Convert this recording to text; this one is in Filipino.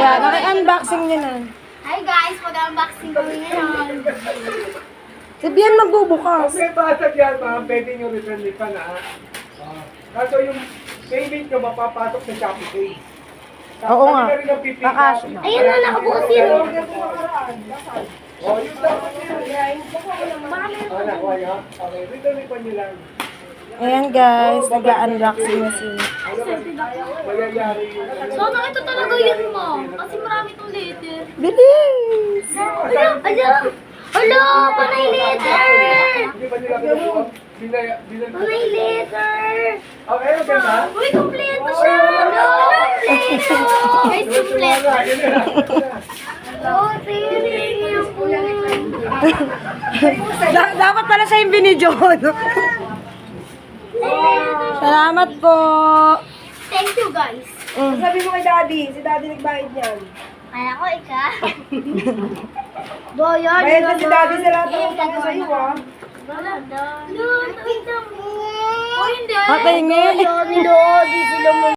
Ayan, naki-unboxing niya na. Hi guys, mag-unboxing kami ngayon. Si Bian magbubukas. Kung may basag yan, ma'am, pwede nyo return na. Kaso yung payment nyo mapapasok sa Shopee Pay. Oo nga. Kami na rin ang pipick up. Kakas. Ayun na, nakabukas yun. Oh, yung dapat yun. Nakuha nyo? Okay, return nyo lang. Ayan guys, nag-unboxing na sila. Magyayari yun. So, ito talaga yun mo. Kasi marami itong letter. Bilis! Hala, panay letter! Hindi ba nila kinuha? Bilan Panay letter! Okay, okay ba? Uy, kompleto siya! Kompleto! Guys, kompleto! Oh, thank you po. Dapat pala siya yung binidyo. Salamat po. Thank you, guys. Sabi mo kay Daddy, si Daddy nagbayad niyan. Kaya ko, ikaw. Doyan, Bayad na si Daddy sa lahat ng utang sa iyo, ha? Doon, wait lang. Oh, hindi. Patingin. Doon, sila mo.